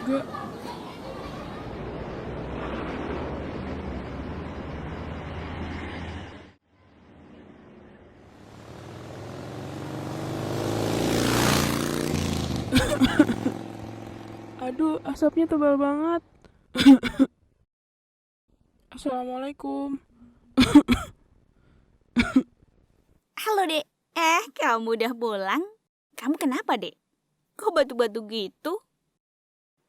juga. Aduh, asapnya tebal banget. Assalamualaikum. Halo, Dek. Kamu udah pulang? Kamu kenapa, Dek? Kok batu-batu gitu?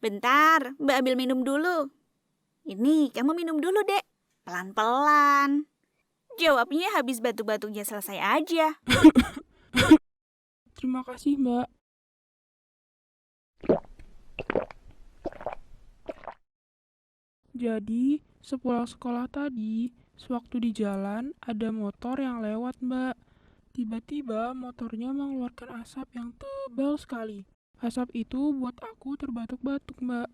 Bentar, Mbak ambil minum dulu. Ini, kamu minum dulu, Dek. Pelan-pelan. Jawabnya habis batu-batunya selesai aja. Terima kasih, Mbak. Jadi, sepulang sekolah tadi, sewaktu di jalan ada motor yang lewat, Mbak. Tiba-tiba motornya mengeluarkan asap yang tebal sekali. Asap itu buat aku terbatuk-batuk, Mbak.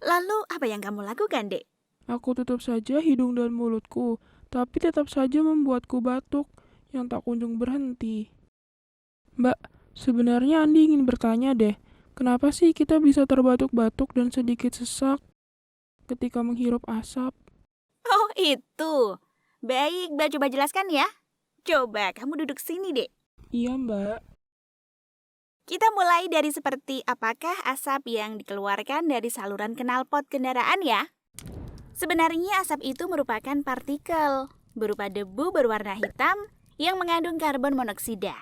Lalu, apa yang kamu lakukan, Dek? Aku tutup saja hidung dan mulutku, tapi tetap saja membuatku batuk yang tak kunjung berhenti. Mbak, sebenarnya Andi ingin bertanya deh, kenapa sih kita bisa terbatuk-batuk dan sedikit sesak ketika menghirup asap? Oh, itu. Baik, Mbak coba jelaskan ya. Coba, kamu duduk sini, Dek. Iya, Mbak. Kita mulai dari seperti apakah asap yang dikeluarkan dari saluran knalpot kendaraan ya. Sebenarnya asap itu merupakan partikel berupa debu berwarna hitam yang mengandung karbon monoksida.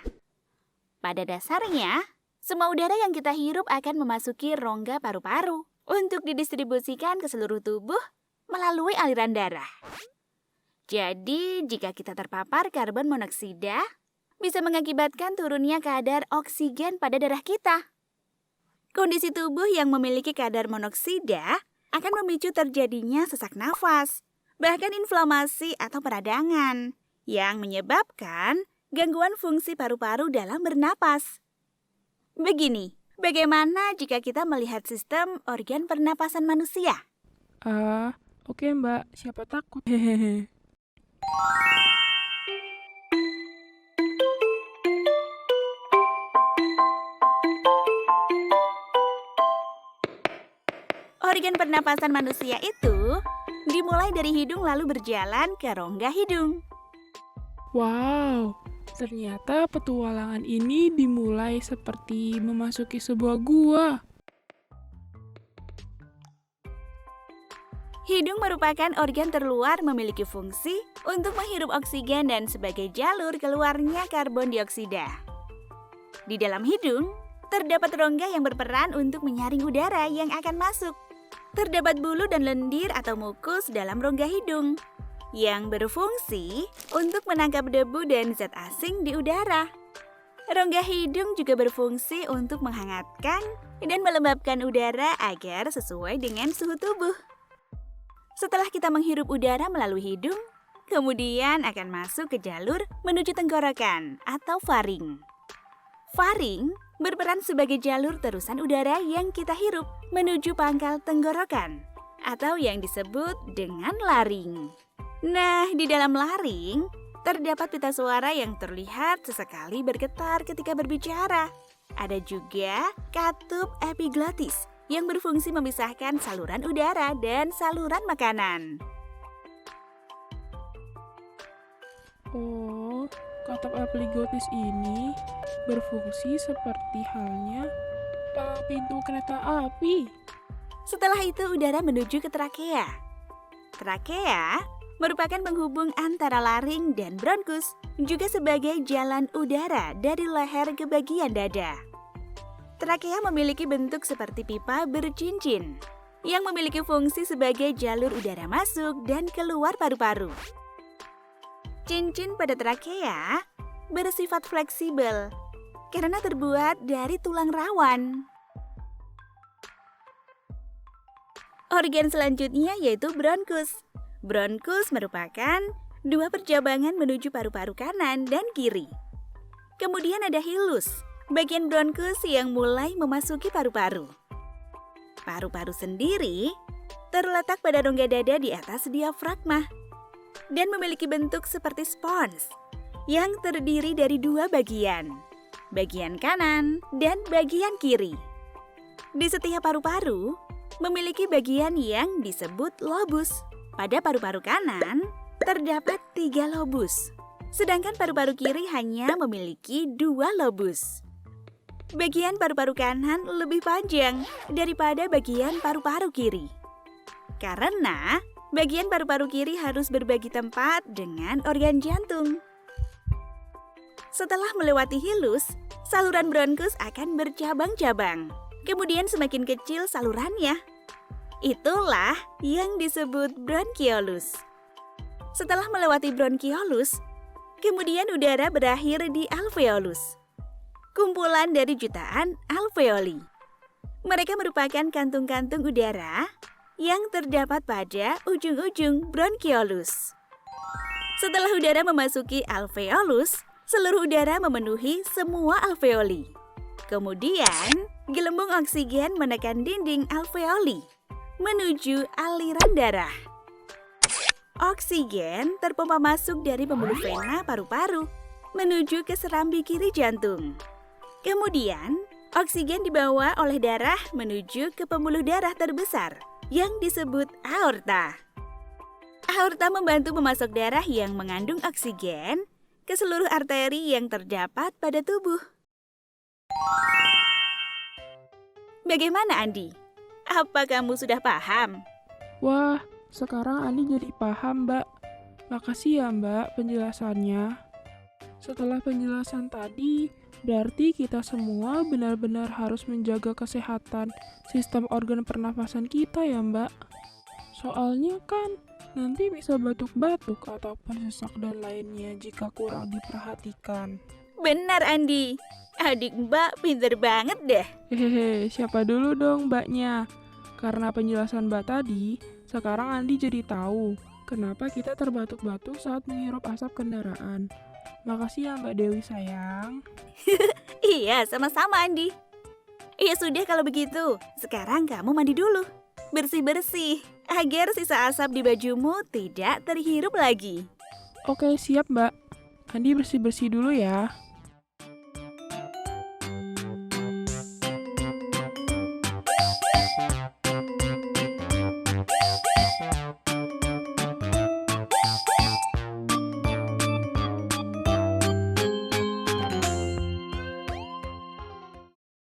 Pada dasarnya, semua udara yang kita hirup akan memasuki rongga paru-paru untuk didistribusikan ke seluruh tubuh melalui aliran darah. Jadi, jika kita terpapar karbon monoksida, bisa mengakibatkan turunnya kadar oksigen pada darah kita. Kondisi tubuh yang memiliki kadar monoksida akan memicu terjadinya sesak nafas, bahkan inflamasi atau peradangan, yang menyebabkan gangguan fungsi paru-paru dalam bernapas. Begini, bagaimana jika kita melihat sistem organ pernapasan manusia? Oke, Mbak. Siapa takut? Hehehe. Organ pernapasan manusia itu dimulai dari hidung lalu berjalan ke rongga hidung. Wow, ternyata petualangan ini dimulai seperti memasuki sebuah gua. Hidung merupakan organ terluar memiliki fungsi untuk menghirup oksigen dan sebagai jalur keluarnya karbon dioksida. Di dalam hidung, terdapat rongga yang berperan untuk menyaring udara yang akan masuk. Terdapat bulu dan lendir atau mukus dalam rongga hidung yang berfungsi untuk menangkap debu dan zat asing di udara. Rongga hidung juga berfungsi untuk menghangatkan dan melembabkan udara agar sesuai dengan suhu tubuh. Setelah kita menghirup udara melalui hidung, kemudian akan masuk ke jalur menuju tenggorokan atau faring. Faring berperan sebagai jalur terusan udara yang kita hirup menuju pangkal tenggorokan atau yang disebut dengan laring. Nah, di dalam laring terdapat pita suara yang terlihat sesekali bergetar ketika berbicara. Ada juga katup epiglotis yang berfungsi memisahkan saluran udara dan saluran makanan. Oh, katup epiglottis ini berfungsi seperti halnya pintu kereta api. Setelah itu udara menuju ke trakea. Trakea merupakan penghubung antara laring dan bronkus, juga sebagai jalan udara dari leher ke bagian dada. Trakea memiliki bentuk seperti pipa bercincin, yang memiliki fungsi sebagai jalur udara masuk dan keluar paru-paru. Cincin pada trakea bersifat fleksibel karena terbuat dari tulang rawan. Organ selanjutnya yaitu bronkus. Bronkus merupakan dua percabangan menuju paru-paru kanan dan kiri. Kemudian ada hilus, bagian bronkus yang mulai memasuki paru-paru. Paru-paru sendiri terletak pada rongga dada di atas diafragma dan memiliki bentuk seperti spons yang terdiri dari dua bagian kanan dan bagian kiri. Di setiap paru-paru memiliki bagian yang disebut lobus. Pada paru-paru kanan, terdapat 3 lobus. Sedangkan paru-paru kiri hanya memiliki 2 lobus. Bagian paru-paru kanan lebih panjang daripada bagian paru-paru kiri. Karena bagian paru-paru kiri harus berbagi tempat dengan organ jantung. Setelah melewati hilus, saluran bronkus akan bercabang-cabang. Kemudian semakin kecil salurannya. Itulah yang disebut bronkiolus. Setelah melewati bronkiolus, kemudian udara berakhir di alveolus. Kumpulan dari jutaan alveoli. Mereka merupakan kantung-kantung udara yang terdapat pada ujung-ujung bronkiolus. Setelah udara memasuki alveolus, seluruh udara memenuhi semua alveoli. Kemudian, gelembung oksigen menekan dinding alveoli menuju aliran darah. Oksigen terpompa masuk dari pembuluh vena paru-paru menuju ke serambi kiri jantung. Kemudian, oksigen dibawa oleh darah menuju ke pembuluh darah terbesar yang disebut aorta. Aorta membantu memasok darah yang mengandung oksigen ke seluruh arteri yang terdapat pada tubuh. Bagaimana, Andi? Apa kamu sudah paham? Wah, sekarang Andi jadi paham, Mbak. Makasih ya, Mbak, penjelasannya. Setelah penjelasan tadi, berarti kita semua benar-benar harus menjaga kesehatan sistem organ pernafasan kita ya, Mbak. Soalnya kan nanti bisa batuk-batuk ataupun sesak dan lainnya jika kurang diperhatikan. Benar, Andi. Adik Mbak pinter banget deh. Hehehe, siapa dulu dong Mbaknya? Karena penjelasan Mbak tadi, sekarang Andi jadi tahu kenapa kita terbatuk-batuk saat menghirup asap kendaraan. Makasih ya Mbak Dewi sayang. Iya, sama-sama, Andi. Ya sudah kalau begitu, sekarang kamu mandi dulu. Bersih-bersih, agar sisa asap di bajumu tidak terhirup lagi. Oke, siap Mbak. Andi bersih-bersih dulu ya.